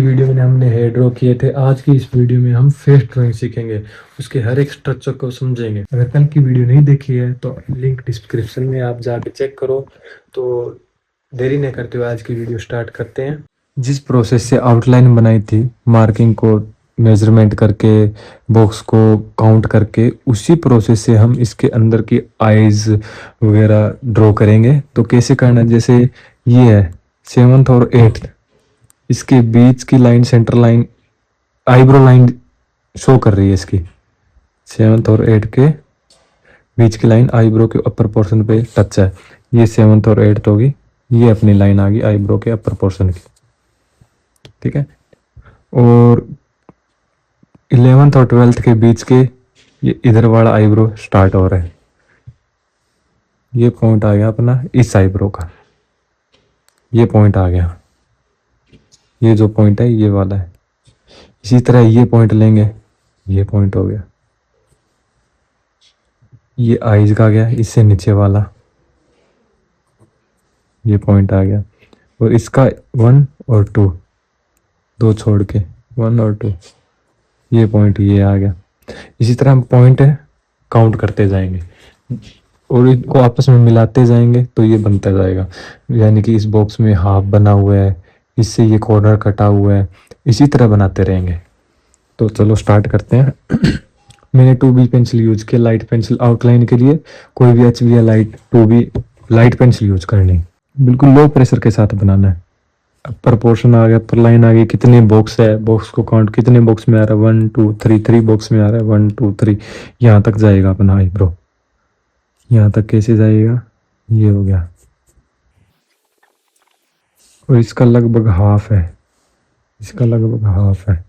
Video में हमने hair draw किए थे। आज की इस वीडियो में हम फेस ड्राइंग सीखेंगे, उसके हर एक स्ट्रक्चर को समझेंगे। अगर कल की वीडियो नहीं देखी है तो लिंक डिस्क्रिप्शन में आप जाके चेक करो। तो देरी नहीं करते हुए आज की वीडियो स्टार्ट करते हैं। जिस प्रोसेस से आउटलाइन बनाई थी, मार्किंग को मेजरमेंट करके, बॉक्स को काउंट करके, उसी प्रोसेस से हम इसके अंदर की आईज वगैरह ड्रॉ करेंगे। तो कैसे करना है, जैसे ये है 7th और 8th, इसके बीच की line, centre line, eyebrow line show कर रही है। इसकी 7th और 8th के बीच की लाइन आईब्रो के अपर पोर्शन पे टच है। ये 7th और 8th होगी, ये अपनी लाइन आ गई आईब्रो के अपर पोर्शन की, ठीक है। और 11th और 12th के बीच के ये इधर वाला आईब्रो स्टार्ट हो रहा है। ये पॉइंट आ गया अपना इस आईब्रो का, ये पॉइंट आ गया, ये जो पॉइंट है ये वाला है। इसी तरह ये पॉइंट लेंगे, ये पॉइंट हो गया, ये आईज का गया, इससे नीचे वाला ये पॉइंट आ गया। और इसका 1 और 2 दो छोड़ के 1 और 2, ये पॉइंट ये आ गया। इसी तरह हम पॉइंट काउंट करते जाएंगे और इनको आपस में मिलाते जाएंगे तो ये बनता जाएगा। यानी कि इस बॉक्स में हाफ बना हुआ है, इससे ये कॉर्नर कटा हुआ है, इसी तरह बनाते रहेंगे। तो चलो स्टार्ट करते हैं। मैंने 2B पेंसिल यूज किया लाइट पेंसिल आउटलाइन के लिए। कोई भी HB या light 2B light pencil use करनी, बिल्कुल लो प्रेशर के साथ बनाना है। अपर पोर्शन आ गया, अपर लाइन आ गई, कितने बॉक्स है, बॉक्स को काउंट, कितने बॉक्स में आ रहा है, 1 2 3, 3 बॉक्स में आ रहा है, 1 2 3, यहाँ तक जाएगा अपना आईब्रो। यहाँ तक कैसे जाएगा, ये हो गया। और इसका लगभग हाफ है, इसका लगभग हाफ है,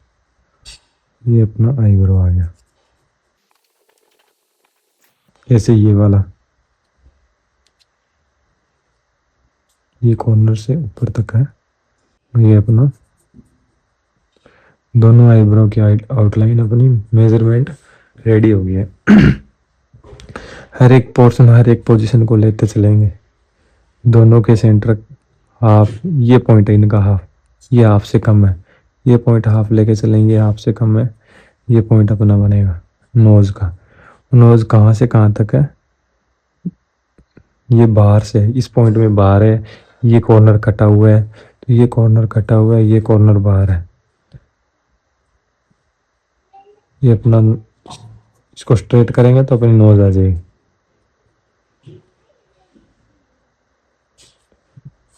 ये अपना आईब्रो आ गया। ऐसे ये वाला, ये कॉर्नर से ऊपर तक है, ये अपना दोनों आईब्रो की आउटलाइन, अपनी मेजरमेंट रेडी हो गई है। हर एक पोर्शन, हर एक पोजीशन को लेते चलेंगे। दोनों के सेंटर हाफ, ये पॉइंट है इनका हाफ, ये हाफ से कम है, ये पॉइंट हाफ लेके चलेंगे, हाफ से कम है, ये पॉइंट अपना बनेगा नोज का। नोज कहाँ से कहाँ तक है, ये बाहर से, इस पॉइंट में बाहर है, ये कॉर्नर कटा हुआ है, तो ये कॉर्नर कटा हुआ है, ये कॉर्नर बाहर है। ये अपना, इसको स्ट्रेट करेंगे तो अपनी नोज आ जाएगी।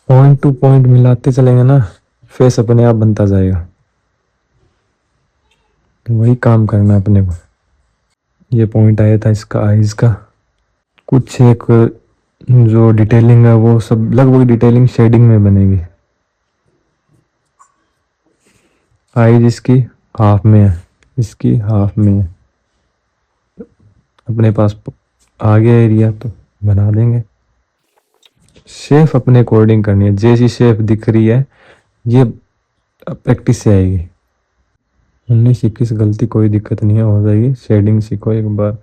पॉइंट टू पॉइंट मिलाते चलेंगे ना, फेस अपने आप बनता जाएगा। तो वही काम करना है अपने को। ये पॉइंट आया था इसका आईज का, कुछ एक जो डिटेलिंग है वो सब लगभग डिटेलिंग शेडिंग में बनेगी। आईज इसकी हाफ में है, इसकी हाफ में है, अपने पास आ गया एरिया तो बना देंगे। शेप अपने अकॉर्डिंग करनी है, जैसी शेप दिख रही है ये प्रैक्टिस से आएगी। 19-21 गलती कोई दिक्कत नहीं है, हो जाएगी। शेडिंग सीखो एक बार,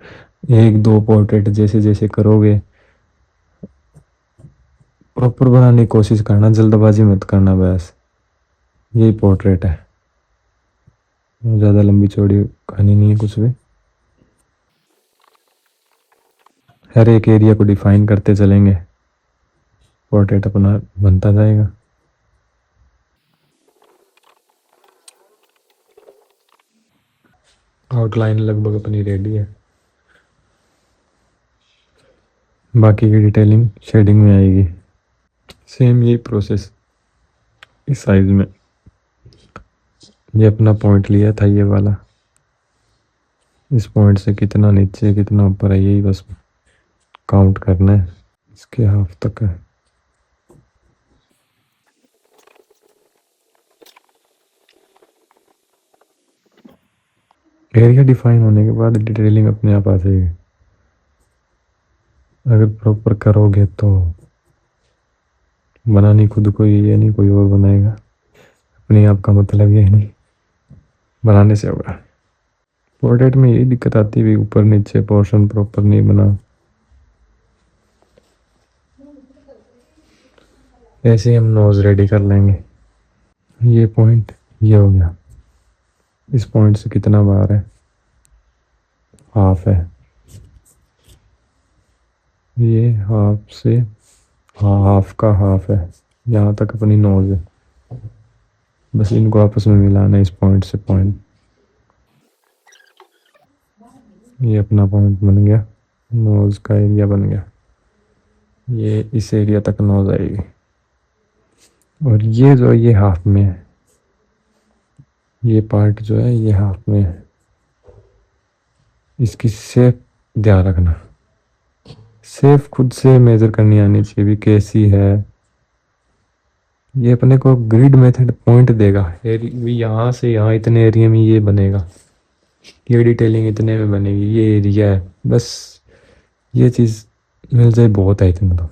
1-2 पोर्ट्रेट जैसे जैसे करोगे प्रॉपर बनाने की कोशिश करना, जल्दबाजी मत करना, बस यही पोर्ट्रेट है। ज़्यादा लंबी चौड़ी कहानी नहीं है कुछ भी। हर एक एरिया को डिफाइन करते चलेंगे, पोर्ट्रेट अपना बनता जाएगा। आउटलाइन लगभग अपनी रेडी है, बाकी की डिटेलिंग शेडिंग में आएगी। सेम यही प्रोसेस इस साइज में। ये अपना पॉइंट लिया था ये वाला, इस पॉइंट से कितना नीचे कितना ऊपर है यही बस काउंट करना है। इसके हाफ तक है। एरिया डिफाइन होने के बाद डिटेलिंग अपने आप आ जाएगी। अगर प्रॉपर करोगे तो बनानी खुद को ही है, नहीं कोई और बनाएगा, अपने आप का मतलब ये नहीं बनाने से होगा। पोर्ट्रेट में यही दिक्कत आती है, ऊपर नीचे पोर्शन प्रॉपर नहीं बना। ऐसे ही हम नोज रेडी कर लेंगे। ये पॉइंट ये हो गया। इस पॉइंट से कितना बाहर है, हाफ है। ये हाफ से, हाँ हाफ का हाफ है। यहाँ तक अपनी नोज है, बस इनको आपस में मिलाना है इस पॉइंट से पॉइंट। ये अपना पॉइंट बन गया, नोज का एरिया बन गया। ये इस एरिया तक नोज आएगी। और ये जो ये हाफ में है, ये पार्ट जो है ये हाफ में है। इसकी शेप ध्यान रखना, शेप खुद से मेजर करनी आनी चाहिए भी कैसी है। ये अपने को ग्रिड मेथड पॉइंट देगा, भी यहाँ से यहाँ इतने एरिया में ये बनेगा, ये डिटेलिंग इतने में बनेगी, ये एरिया है। बस ये चीज़ मिल जाए बहुत है, इतना तो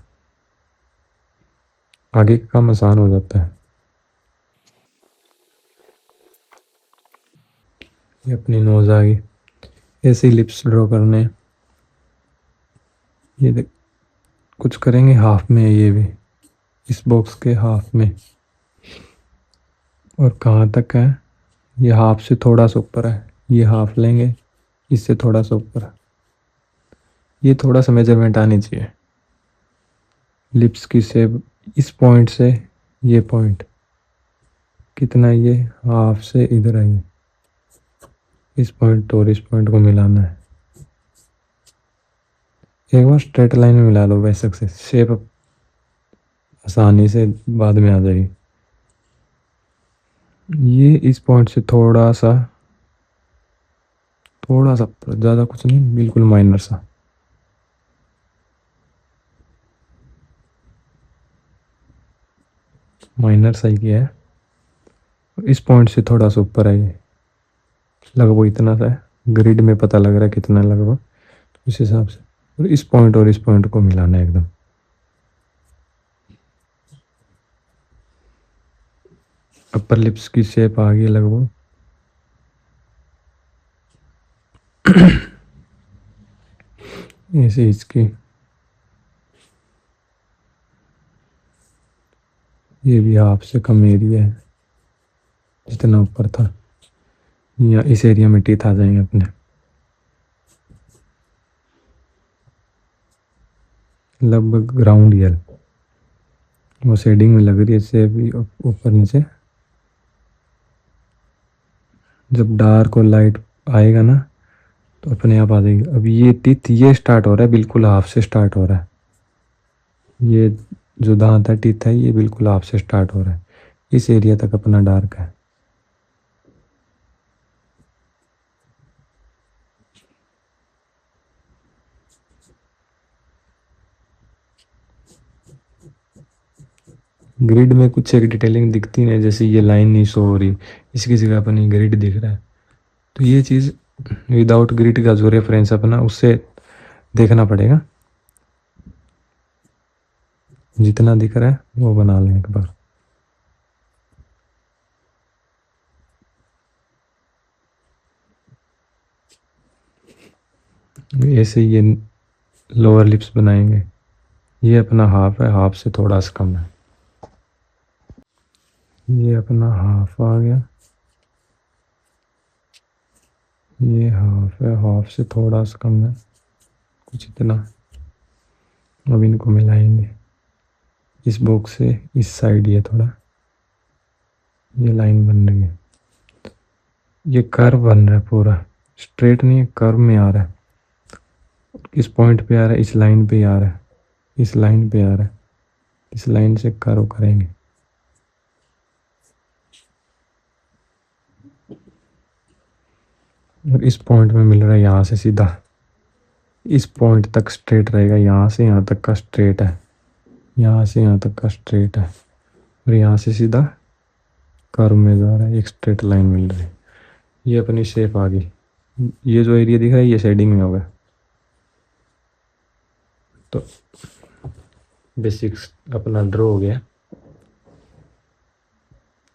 आगे का काम आसान हो जाता है। ये अपनी नोज आ गई। ऐसे ही लिप्स ड्रॉ करने हैं। ये देख, कुछ करेंगे हाफ में, ये भी इस बॉक्स के हाफ में। और कहाँ तक है, ये हाफ से थोड़ा सा ऊपर है। ये हाफ लेंगे, इससे थोड़ा सा ऊपर है। ये थोड़ा सा मेजरमेंट आनी चाहिए। लिप्स की शेप इस पॉइंट से ये पॉइंट कितना, ये हाफ से इधर आइए, इस पॉइंट और इस पॉइंट को मिलाना है। एक बार स्ट्रेट लाइन में मिला लो, बेशक से शेप आसानी से बाद में आ जाएगी। ये इस पॉइंट से थोड़ा सा ज़्यादा कुछ नहीं, बिल्कुल माइनर सा। माइनर सा ही किया है। इस पॉइंट से थोड़ा सा ऊपर है, ये लगभग इतना सा है। ग्रिड में पता लग रहा है कितना लगभग, इस हिसाब से। और इस पॉइंट को मिलाना है एकदम। अपर लिप्स की शेप आ गई लगभग। ऐसे इसकी, ये भी हाफ से कम एरिया है जितना ऊपर था। या इस एरिया में टीथ आ जाएंगे अपने। लगभग ग्राउंड यल वो शेडिंग में लग रही है, इससे भी ऊपर नीचे। जब डार्क और लाइट आएगा ना तो अपने आप आ जाएगी। अब ये टीथ ये स्टार्ट हो रहा है, बिल्कुल हाफ से स्टार्ट हो रहा है। ये जो दांत है टीथ है, ये बिल्कुल हाफ से स्टार्ट हो रहा है। इस एरिया तक अपना डार्क है। ग्रिड में कुछ एक डिटेलिंग दिखती नहीं, जैसे ये लाइन नहीं शो हो रही, इसकी जगह अपनी ग्रिड दिख रहा है। तो ये चीज़ विदाउट ग्रिड का जो रेफरेंस अपना, उससे देखना पड़ेगा। जितना दिख रहा है वो बना लें एक बार। ऐसे ये लोअर लिप्स बनाएंगे। ये अपना हाफ है, हाफ से थोड़ा सा कम है। ये अपना हाफ आ गया, ये हाफ है, हाफ से थोड़ा सा कम है, कुछ इतना। अब इनको मिलाएंगे इस बॉक्स से इस साइड। ये थोड़ा ये लाइन बन रही है, ये कर्व बन रहा है, पूरा स्ट्रेट नहीं है, कर्व में आ रहा है। इस पॉइंट पे आ रहा है, इस लाइन पे आ रहा है, इस लाइन पे आ रहा है। इस लाइन से कर्व करेंगे। और इस पॉइंट में मिल रहा है यहाँ से सीधा, इस पॉइंट तक स्ट्रेट रहेगा। यहाँ से यहाँ तक का स्ट्रेट है, यहाँ से यहाँ तक का स्ट्रेट है। और यहाँ से सीधा कर्व में जा रहा है, एक स्ट्रेट लाइन मिल रही है। ये अपनी शेप आ गई। ये जो एरिया दिख रहा है ये शेडिंग में होगा। तो बेसिक्स अपना ड्रॉ हो गया।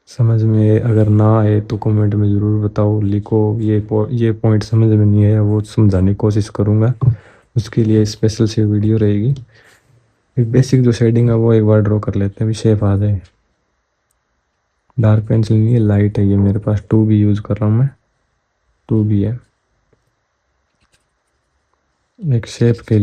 समझ में अगर ना आए तो कमेंट में ज़रूर बताओ, लिखो। ये पॉइंट समझ में नहीं आया वो समझाने की कोशिश करूँगा। उसके लिए स्पेशल से वीडियो रहेगी। एक बेसिक जो शेडिंग है वो एक बार ड्रॉ कर लेते हैं, भी शेप आ जाए। डार्क पेंसिल नहीं है, लाइट है ये मेरे पास, 2B यूज कर रहा हूँ मैं, 2B है एक शेप के लिए।